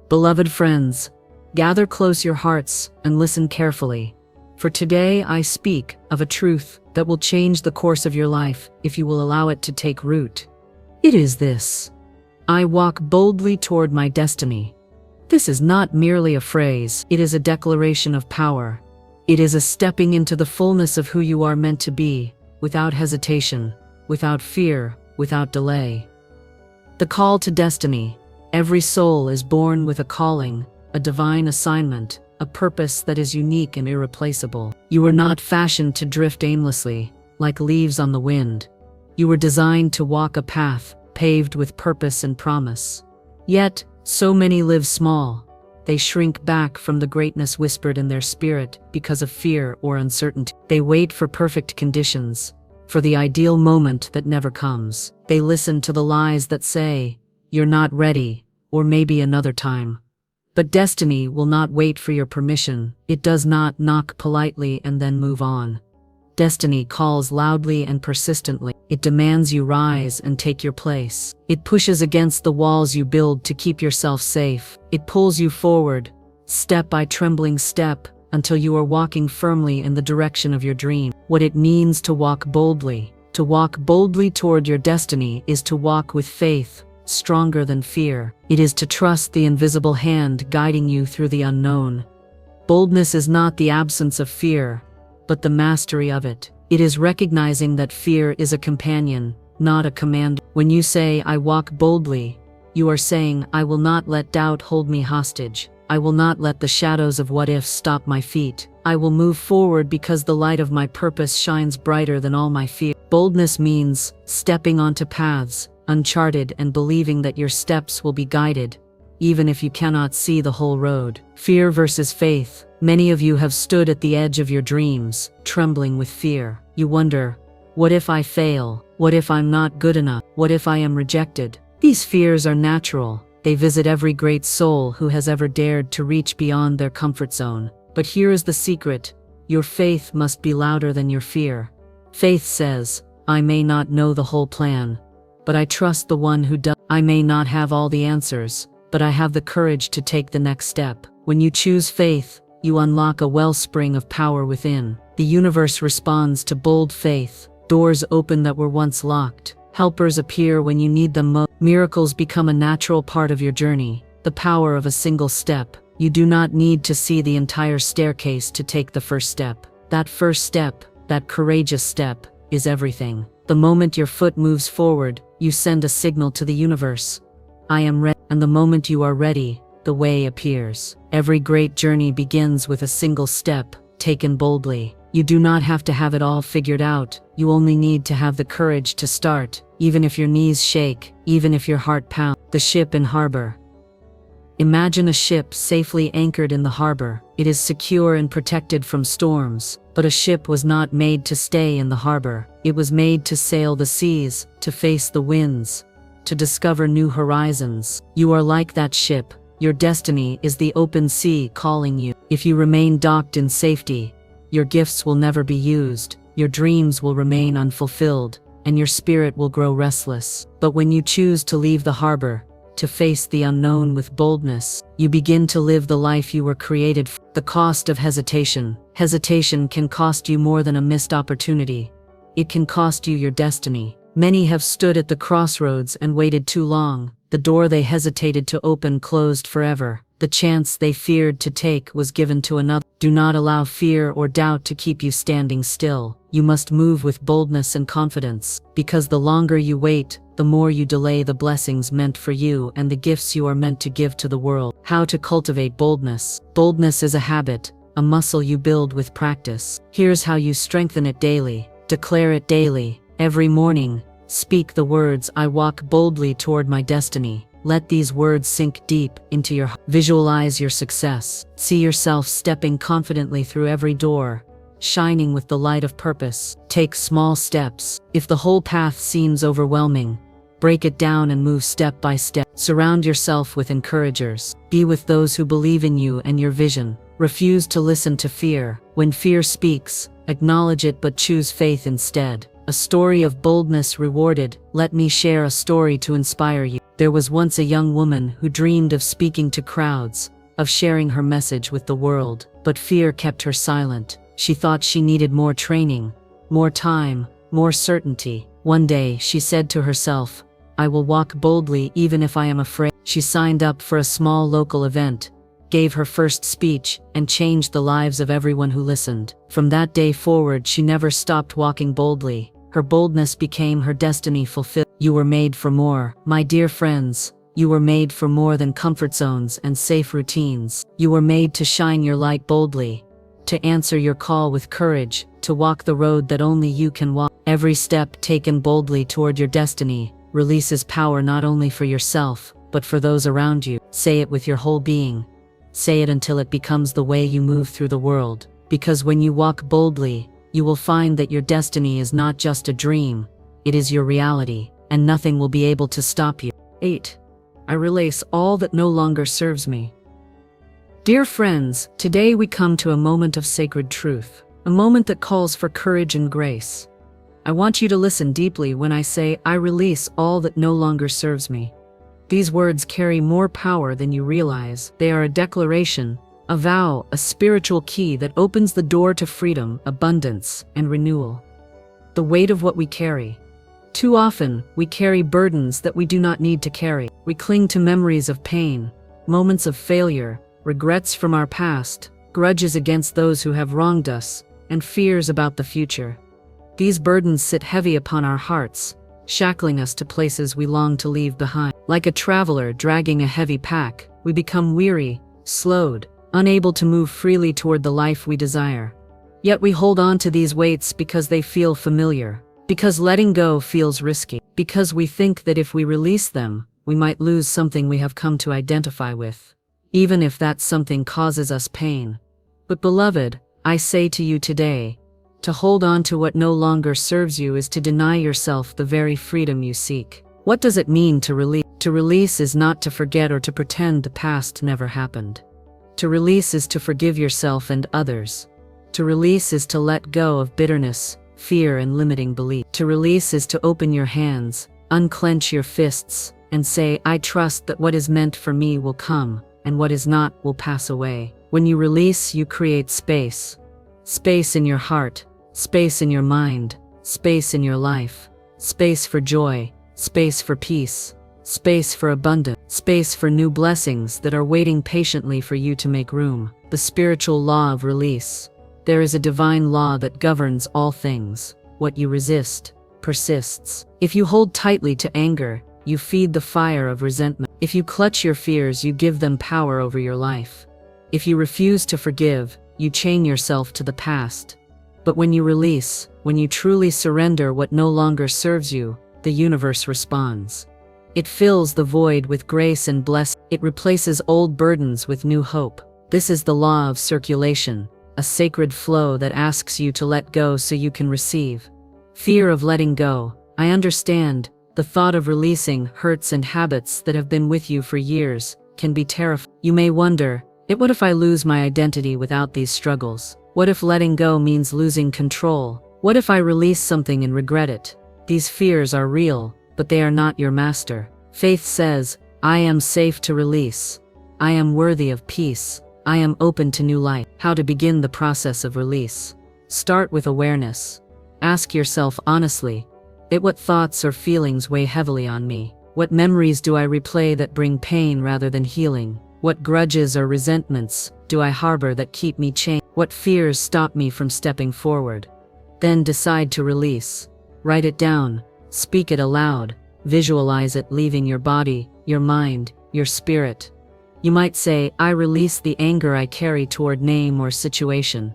Beloved friends, gather close your hearts and listen carefully. For today I speak of a truth that will change the course of your life if you will allow it to take root. It is this: I walk boldly toward my destiny. This is not merely a phrase, it is a declaration of power. It is a stepping into the fullness of who you are meant to be, without hesitation, without fear, without delay. The call to destiny. Every soul is born with a calling, a divine assignment, a purpose that is unique and irreplaceable. You were not fashioned to drift aimlessly, like leaves on the wind. You were designed to walk a path, paved with purpose and promise. Yet, so many live small. They shrink back from the greatness whispered in their spirit because of fear or uncertainty. They wait for perfect conditions, for the ideal moment that never comes. They listen to the lies that say, "You're not ready," or "maybe another time." But destiny will not wait for your permission. It does not knock politely and then move on. Destiny calls loudly and persistently. It demands you rise and take your place. It pushes against the walls you build to keep yourself safe. It pulls you forward, step by trembling step, until you are walking firmly in the direction of your dream. What it means to walk boldly. To walk boldly toward your destiny is to walk with faith, stronger than fear. It is to trust the invisible hand guiding you through the unknown. Boldness is not the absence of fear, but the mastery of it. It is recognizing that fear is a companion, not a command. When you say, "I walk boldly," you are saying, "I will not let doubt hold me hostage. I will not let the shadows of what ifs stop my feet. I will move forward because the light of my purpose shines brighter than all my fear." Boldness means stepping onto paths uncharted and believing that your steps will be guided, even if you cannot see the whole road. Fear versus faith. Many of you have stood at the edge of your dreams, trembling with fear. You wonder, what if I fail? What if I'm not good enough? What if I am rejected? These fears are natural. They visit every great soul who has ever dared to reach beyond their comfort zone. But here is the secret. Your faith must be louder than your fear. Faith says, "I may not know the whole plan, but I trust the one who does. I may not have all the answers, but I have the courage to take the next step." When you choose faith, you unlock a wellspring of power within. The universe responds to bold faith. Doors open that were once locked. Helpers appear when you need them most. Miracles become a natural part of your journey. The power of a single step. You do not need to see the entire staircase to take the first step. That first step, that courageous step, is everything. The moment your foot moves forward, you send a signal to the universe. "I am ready." And the moment you are ready, the way appears. Every great journey begins with a single step, taken boldly. You do not have to have it all figured out. You only need to have the courage to start, even if your knees shake, even if your heart pounds. The ship in harbor. Imagine a ship safely anchored in the harbor. It is secure and protected from storms, but a ship was not made to stay in the harbor. It was made to sail the seas, to face the winds, to discover new horizons. You are like that ship. Your destiny is the open sea calling you. If you remain docked in safety, your gifts will never be used, your dreams will remain unfulfilled, and your spirit will grow restless. But when you choose to leave the harbor, to face the unknown with boldness, you begin to live the life you were created for. The cost of hesitation. Hesitation can cost you more than a missed opportunity. It can cost you your destiny. Many have stood at the crossroads and waited too long. The door they hesitated to open closed forever. The chance they feared to take was given to another. Do not allow fear or doubt to keep you standing still. You must move with boldness and confidence, because the longer you wait, the more you delay the blessings meant for you and the gifts you are meant to give to the world. How to cultivate boldness. Boldness is a habit, a muscle you build with practice. Here's how you strengthen it daily. Declare it daily. Every morning, speak the words, "I walk boldly toward my destiny." Let these words sink deep into your heart. Visualize your success. See yourself stepping confidently through every door, shining with the light of purpose. Take small steps. If the whole path seems overwhelming, break it down and move step by step. Surround yourself with encouragers. Be with those who believe in you and your vision. Refuse to listen to fear. When fear speaks, acknowledge it but choose faith instead. A story of boldness rewarded. Let me share a story to inspire you. There was once a young woman who dreamed of speaking to crowds, of sharing her message with the world, but fear kept her silent. She thought she needed more training, more time, more certainty. One day, she said to herself, "I will walk boldly even if I am afraid." She signed up for a small local event, gave her first speech, and changed the lives of everyone who listened. From that day forward, she never stopped walking boldly. Her boldness became her destiny fulfilled. You were made for more. My dear friends, you were made for more than comfort zones and safe routines. You were made to shine your light boldly, to answer your call with courage, to walk the road that only you can walk. Every step taken boldly toward your destiny releases power not only for yourself, but for those around you. Say it with your whole being. Say it until it becomes the way you move through the world. Because when you walk boldly, you will find that your destiny is not just a dream, it is your reality, and nothing will be able to stop you. 8. I release all that no longer serves me. Dear friends, today we come to a moment of sacred truth, a moment that calls for courage and grace. I want you to listen deeply when I say, I release all that no longer serves me. These words carry more power than you realize. They are a declaration, a vow, a spiritual key that opens the door to freedom, abundance, and renewal. The weight of what we carry. Too often, we carry burdens that we do not need to carry. We cling to memories of pain, moments of failure, regrets from our past, grudges against those who have wronged us, and fears about the future. These burdens sit heavy upon our hearts, shackling us to places we long to leave behind. Like a traveler dragging a heavy pack, we become weary, slowed, unable to move freely toward the life we desire. Yet we hold on to these weights because they feel familiar, because letting go feels risky, because we think that if we release them, we might lose something we have come to identify with, even if that something causes us pain. But beloved, I say to you today, to hold on to what no longer serves you is to deny yourself the very freedom you seek. What does it mean to release? To release is not to forget or to pretend the past never happened. To release is to forgive yourself and others. To release is to let go of bitterness, fear, and limiting belief. To release is to open your hands, unclench your fists, and say, I trust that what is meant for me will come, and what is not will pass away. When you release, you create space. Space in your heart, space in your mind, space in your life, space for joy, space for peace, space for abundance, space for new blessings that are waiting patiently for you to make room. The spiritual law of release. There is a divine law that governs all things. What you resist persists. If you hold tightly to anger, you feed the fire of resentment. If you clutch your fears, you give them power over your life. If you refuse to forgive, you chain yourself to the past. But when you release, when you truly surrender what no longer serves you, the universe responds. It fills the void with grace and blessing. It replaces old burdens with new hope. This is the law of circulation, a sacred flow that asks you to let go so you can receive. Fear of letting go. I understand. The thought of releasing hurts and habits that have been with you for years can be terrifying. You may wonder, what if I lose my identity without these struggles? What if letting go means losing control? What if I release something and regret it? These fears are real, but they are not your master. Faith says, I am safe to release. I am worthy of peace. I am open to new life. How to begin the process of release. Start with awareness. Ask yourself honestly, what thoughts or feelings weigh heavily on me? What memories do I replay that bring pain rather than healing? What grudges or resentments do I harbor that keep me chained? What fears stop me from stepping forward? Then decide to release. Write it down, speak it aloud, visualize it leaving your body, your mind, your spirit. You might say, I release the anger I carry toward name or situation.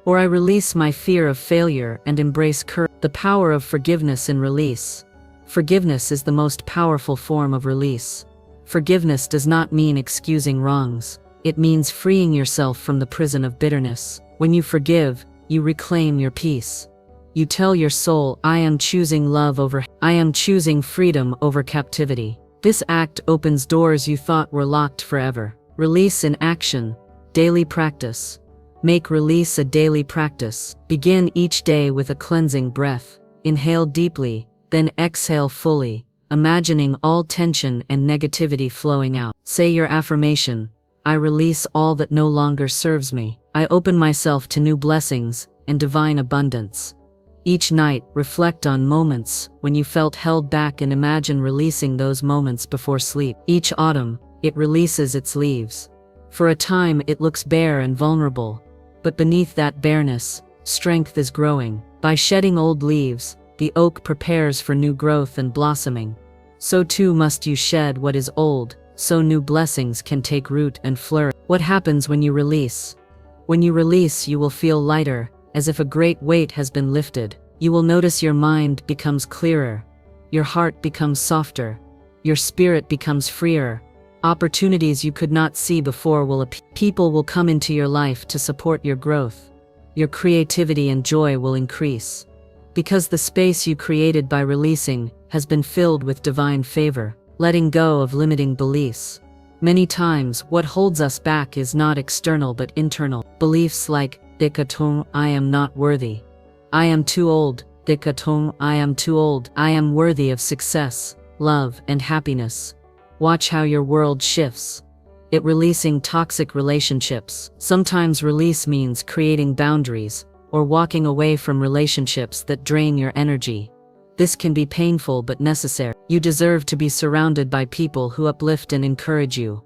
Or I release my fear of failure and embrace courage. The power of forgiveness and release. Forgiveness is the most powerful form of release. Forgiveness does not mean excusing wrongs. It means freeing yourself from the prison of bitterness. When you forgive, you reclaim your peace. You tell your soul, I am choosing love over, I am choosing freedom over captivity. This act opens doors you thought were locked forever. Release in action. Daily practice. Make release a daily practice. Begin each day with a cleansing breath. Inhale deeply, then exhale fully, imagining all tension and negativity flowing out. Say your affirmation: I release all that no longer serves me. I open myself to new blessings and divine abundance. Each night, reflect on moments when you felt held back and imagine releasing those moments before sleep. Each autumn, it releases its leaves. For a time, it looks bare and vulnerable, but beneath that bareness, strength is growing. By shedding old leaves, the oak prepares for new growth and blossoming. So too must you shed what is old, so new blessings can take root and flourish. What happens when you release? When you release, you will feel lighter, as if a great weight has been lifted. You will notice your mind becomes clearer, your heart becomes softer, your spirit becomes freer. Opportunities you could not see before will appear. People will come into your life to support your growth. Your creativity and joy will increase, because the space you created by releasing has been filled with divine favor. Letting go of limiting beliefs. Many times, what holds us back is not external but internal. Beliefs like, Dekatung, I am not worthy. I am too old. Dekatung, I am too old. I am worthy of success, love, and happiness. Watch how your world shifts. It releasing toxic relationships. Sometimes release means creating boundaries or walking away from relationships that drain your energy. This can be painful but necessary. You deserve to be surrounded by people who uplift and encourage you.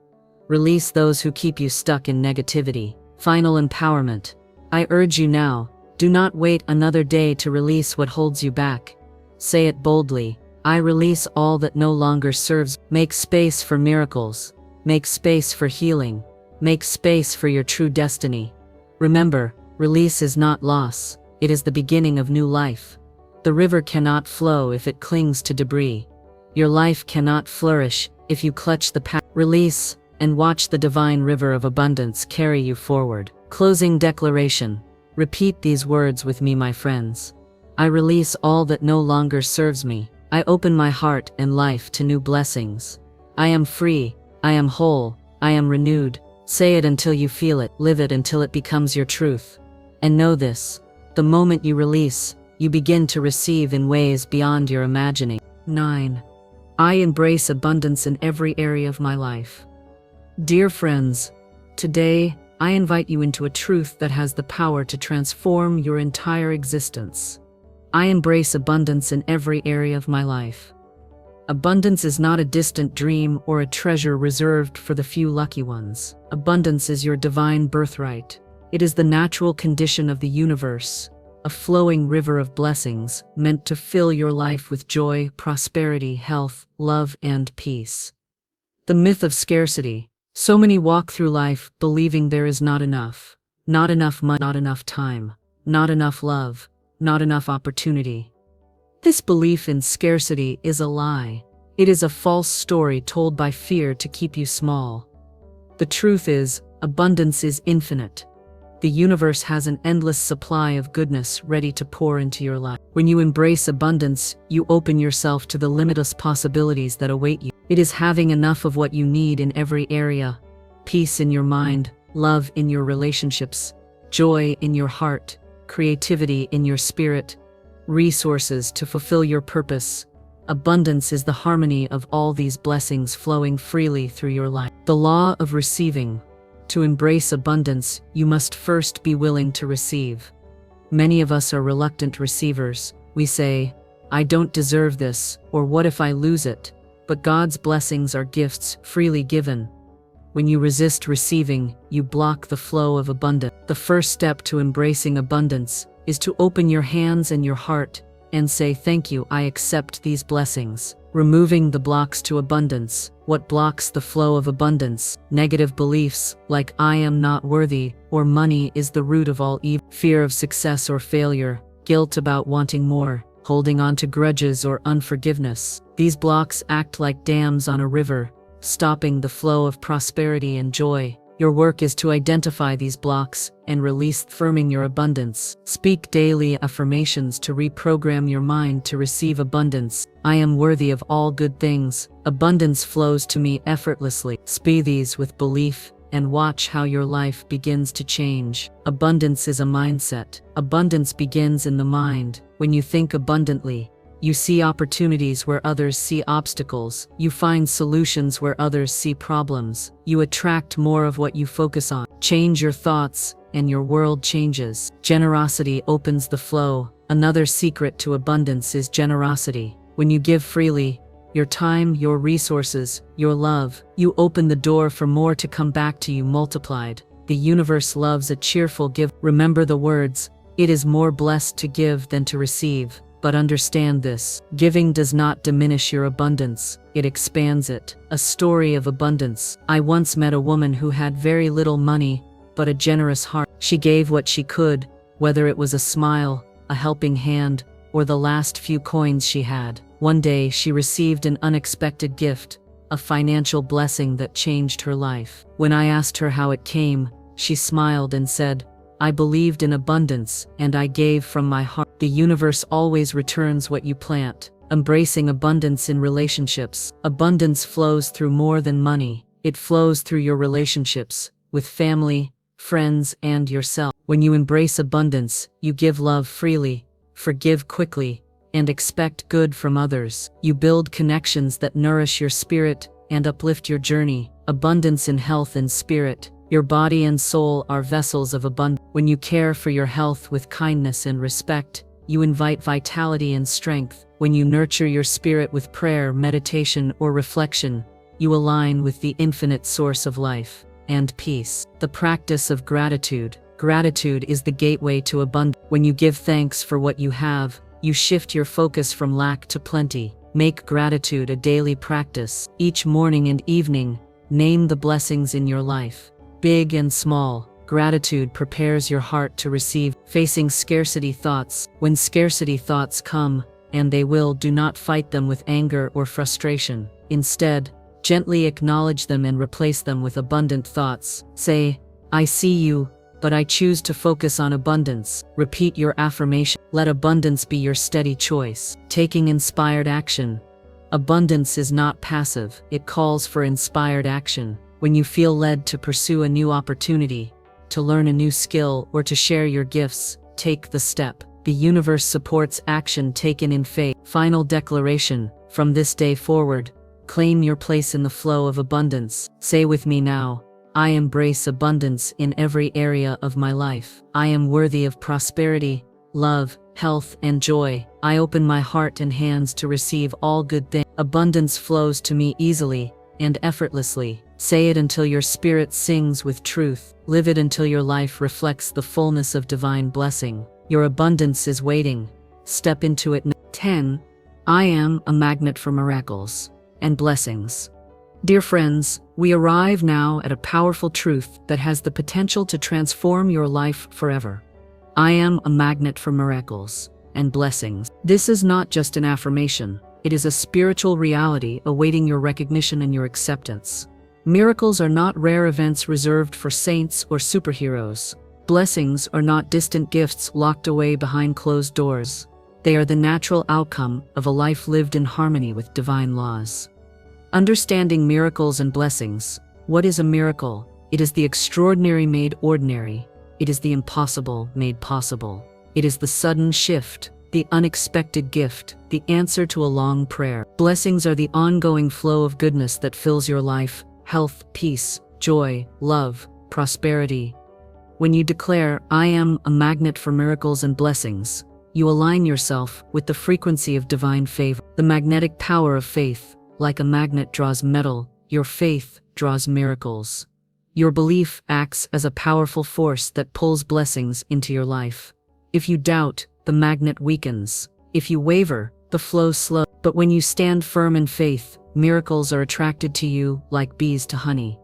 Release those who keep you stuck in negativity. Final empowerment. I urge you now, do not wait another day to release what holds you back. Say it boldly: I release all that no longer serves. Make space for miracles. Make space for healing. Make space for your true destiny. Remember, release is not loss, it is the beginning of new life. The river cannot flow if it clings to debris. Your life cannot flourish if you clutch the past. Release, and watch the divine river of abundance carry you forward. Closing declaration. Repeat these words with me, my friends. I release all that no longer serves me. I open my heart and life to new blessings. I am free, I am whole, I am renewed. Say it until you feel it. Live it until it becomes your truth. And know this: the moment you release, you begin to receive in ways beyond your imagining. 9. I embrace abundance in every area of my life. Dear friends, today, I invite you into a truth that has the power to transform your entire existence. I embrace abundance in every area of my life. Abundance is not a distant dream or a treasure reserved for the few lucky ones. Abundance is your divine birthright. It is the natural condition of the universe, a flowing river of blessings meant to fill your life with joy, prosperity, health, love, and peace. The myth of scarcity. So many walk through life believing there is not enough money, not enough time, not enough love, not enough opportunity. This belief in scarcity is a lie. It is a false story told by fear to keep you small. The truth is, abundance is infinite. The universe has an endless supply of goodness ready to pour into your life. When you embrace abundance, you open yourself to the limitless possibilities that await you. It is having enough of what you need in every area: peace in your mind, love in your relationships, joy in your heart, creativity in your spirit, resources to fulfill your purpose. Abundance is the harmony of all these blessings flowing freely through your life. The law of receiving. To embrace abundance, you must first be willing to receive. Many of us are reluctant receivers. We say, I don't deserve this, or what if I lose it? But God's blessings are gifts freely given. When you resist receiving, you block the flow of abundance. The first step to embracing abundance is to open your hands and your heart and say, thank you, I accept these blessings. Removing the blocks to abundance. What blocks the flow of abundance? Negative beliefs, like I am not worthy, or money is the root of all evil. Fear of success or failure, guilt about wanting more, holding on to grudges or unforgiveness. These blocks act like dams on a river, stopping the flow of prosperity and joy. Your work is to identify these blocks and release, affirming your abundance. Speak daily affirmations to reprogram your mind to receive abundance. I am worthy of all good things. Abundance flows to me effortlessly. Speak these with belief and watch how your life begins to change. Abundance is a mindset. Abundance begins in the mind. When you think abundantly, you see opportunities where others see obstacles. You find solutions where others see problems. You attract more of what you focus on. Change your thoughts, and your world changes. Generosity opens the flow. Another secret to abundance is generosity. When you give freely, your time, your resources, your love, you open the door for more to come back to you multiplied. The universe loves a cheerful giver. Remember the words, "It is more blessed to give than to receive." But understand this, giving does not diminish your abundance, it expands it. A story of abundance. I once met a woman who had very little money, but a generous heart. She gave what she could, whether it was a smile, a helping hand, or the last few coins she had. One day she received an unexpected gift, a financial blessing that changed her life. When I asked her how it came, she smiled and said, "I believed in abundance, and I gave from my heart." The universe always returns what you plant. Embracing abundance in relationships. Abundance flows through more than money. It flows through your relationships, with family, friends, and yourself. When you embrace abundance, you give love freely, forgive quickly, and expect good from others. You build connections that nourish your spirit and uplift your journey. Abundance in health and spirit. Your body and soul are vessels of abundance. When you care for your health with kindness and respect, you invite vitality and strength. When you nurture your spirit with prayer, meditation, or reflection, you align with the infinite source of life and peace. The practice of gratitude. Gratitude is the gateway to abundance. When you give thanks for what you have, you shift your focus from lack to plenty. Make gratitude a daily practice. Each morning and evening, name the blessings in your life. Big and small, gratitude prepares your heart to receive. Facing scarcity thoughts. When scarcity thoughts come, and they will, do not fight them with anger or frustration. Instead, gently acknowledge them and replace them with abundant thoughts. Say, "I see you, but I choose to focus on abundance." Repeat your affirmation. Let abundance be your steady choice. Taking inspired action. Abundance is not passive, it calls for inspired action. When you feel led to pursue a new opportunity, to learn a new skill, or to share your gifts, take the step. The universe supports action taken in faith. Final declaration. From this day forward, claim your place in the flow of abundance. Say with me now, "I embrace abundance in every area of my life. I am worthy of prosperity, love, health, and joy. I open my heart and hands to receive all good things. Abundance flows to me easily and effortlessly." Say it until your spirit sings with truth. Live it until your life reflects the fullness of divine blessing. Your abundance is waiting. Step into it now. 10. I am a magnet for miracles and blessings. Dear friends, we arrive now at a powerful truth that has the potential to transform your life forever. I am a magnet for miracles and blessings. This is not just an affirmation. It is a spiritual reality awaiting your recognition and your acceptance. Miracles are not rare events reserved for saints or superheroes. Blessings are not distant gifts locked away behind closed doors. They are the natural outcome of a life lived in harmony with divine laws. Understanding miracles and blessings. What is a miracle? It is the extraordinary made ordinary. It is the impossible made possible. It is the sudden shift, the unexpected gift, the answer to a long prayer. Blessings are the ongoing flow of goodness that fills your life. Health, peace, joy, love, prosperity. When you declare, "I am a magnet for miracles and blessings," you align yourself with the frequency of divine favor. The magnetic power of faith. Like a magnet draws metal, your faith draws miracles. Your belief acts as a powerful force that pulls blessings into your life. If you doubt, the magnet weakens. If you waver, the flow slows. But when you stand firm in faith, miracles are attracted to you like bees to honey.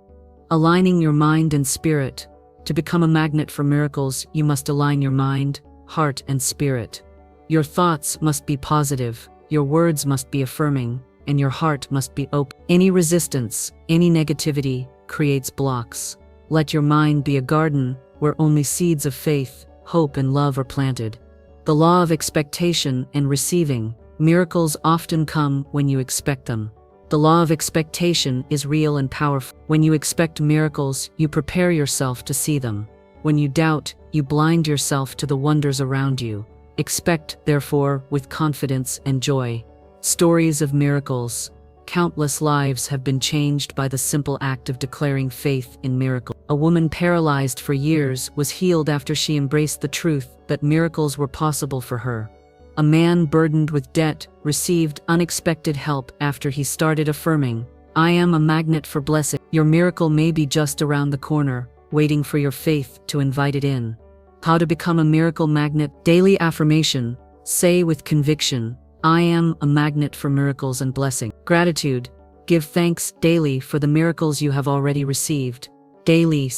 Aligning your mind and spirit. To become a magnet for miracles, you must align your mind, heart, and spirit. Your thoughts must be positive, your words must be affirming, and your heart must be open. Any resistance, any negativity, creates blocks. Let your mind be a garden where only seeds of faith, hope, and love are planted. The law of expectation and receiving. Miracles often come when you expect them. The law of expectation is real and powerful. When you expect miracles, you prepare yourself to see them. When you doubt, you blind yourself to the wonders around you. Expect, therefore, with confidence and joy. Stories of miracles. Countless lives have been changed by the simple act of declaring faith in miracles. A woman paralyzed for years was healed after she embraced the truth that miracles were possible for her. A man burdened with debt received unexpected help after he started affirming, "I am a magnet for blessing." Your miracle may be just around the corner, waiting for your faith to invite it in. How to become a miracle magnet? Daily affirmation. Say with conviction, "I am a magnet for miracles and blessing." Gratitude. Give thanks daily for the miracles you have already received. Daily.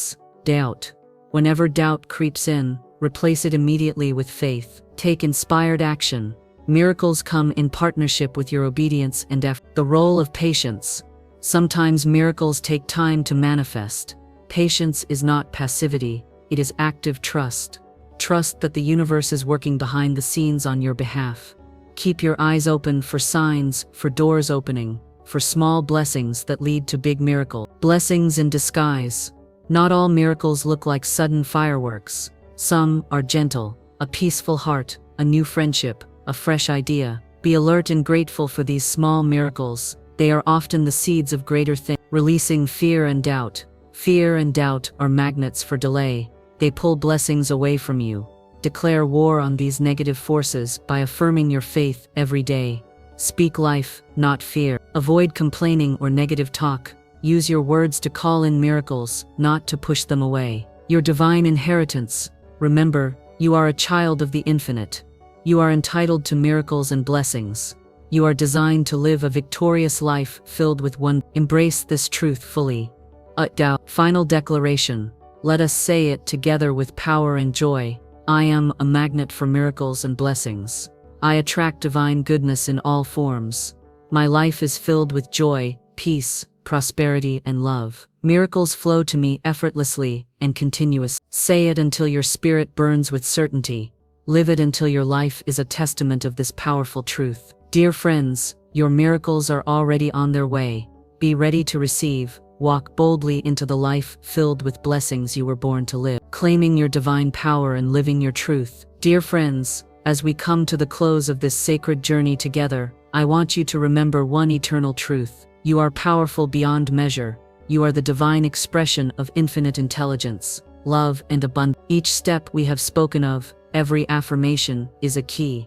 Doubt. Whenever doubt creeps in, replace it immediately with faith. Take inspired action. Miracles come in partnership with your obedience and effort. The role of patience. Sometimes miracles take time to manifest. Patience is not passivity, it is active trust. Trust that the universe is working behind the scenes on your behalf. Keep your eyes open for signs, for doors opening, for small blessings that lead to big miracles. Blessings in disguise. Not all miracles look like sudden fireworks. Some are gentle, a peaceful heart, a new friendship, a fresh idea. Be alert and grateful for these small miracles. They are often the seeds of greater things. Releasing fear and doubt. Fear and doubt are magnets for delay. They pull blessings away from you. Declare war on these negative forces by affirming your faith every day. Speak life, not fear. Avoid complaining or negative talk. Use your words to call in miracles, not to push them away. Your divine inheritance. Remember, you are a child of the infinite. You are entitled to miracles and blessings. You are designed to live a victorious life filled with wonder. Embrace this truth fully. Final declaration. Let us say it together with power and joy. I am a magnet for miracles and blessings. I attract divine goodness in all forms. My life is filled with joy, peace, prosperity, and love. Miracles flow to me effortlessly and continuously. Say it until your spirit burns with certainty. Live it until your life is a testament of this powerful truth. Dear friends, your miracles are already on their way. Be ready to receive. Walk boldly into the life filled with blessings you were born to live. Claiming your divine power and living your truth. Dear friends, as we come to the close of this sacred journey together, I want you to remember one eternal truth. You are powerful beyond measure. You are the divine expression of infinite intelligence, love, and abundance. Each step we have spoken of, every affirmation, is a key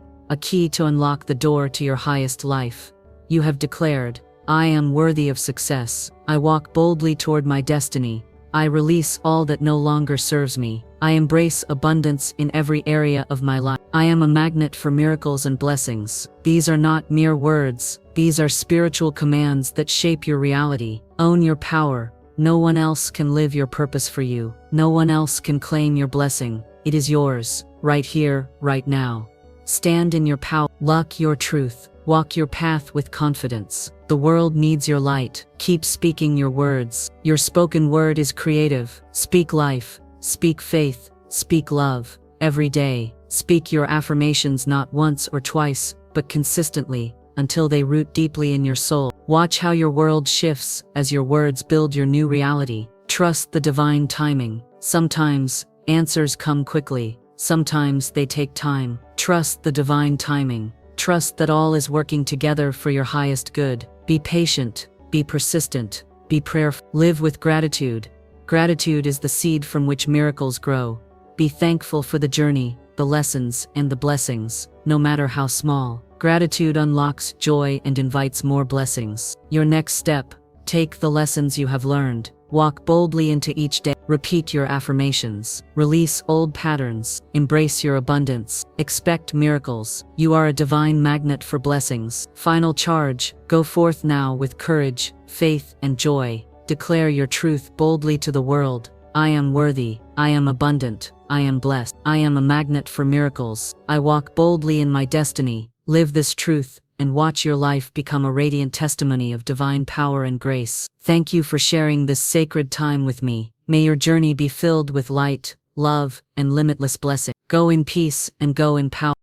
to unlock the door to your highest life. You have declared, I am worthy of success. I walk boldly toward my destiny. I release all that no longer serves me. I embrace abundance in every area of my life. I am a magnet for miracles and blessings. These are not mere words. These are spiritual commands that shape your reality. Own your power. No one else can live your purpose for you. No one else can claim your blessing. It is yours, right here, right now. Stand in your power. Luck your truth. Walk your path with confidence. The world needs your light. Keep speaking your words. Your spoken word is creative. Speak life. Speak faith. Speak love. Every day. Speak your affirmations not once or twice, but consistently, until they root deeply in your soul. Watch how your world shifts as your words build your new reality. Trust the divine timing. Sometimes, answers come quickly. Sometimes they take time. Trust the divine timing. Trust that all is working together for your highest good. Be patient, be persistent, be prayerful. Live with gratitude. Gratitude is the seed from which miracles grow. Be thankful for the journey, the lessons, and the blessings, no matter how small. Gratitude unlocks joy and invites more blessings. Your next step, take the lessons you have learned. Walk boldly into each day. Repeat your affirmations. Release old patterns. Embrace your abundance. Expect miracles. You are a divine magnet for blessings. Final charge. Go forth now with courage, faith, and joy. Declare your truth boldly to the world. I am worthy. I am abundant. I am blessed. I am a magnet for miracles. I walk boldly in my destiny. Live this truth, and watch your life become a radiant testimony of divine power and grace. Thank you for sharing this sacred time with me. May your journey be filled with light, love, and limitless blessing. Go in peace and go in power.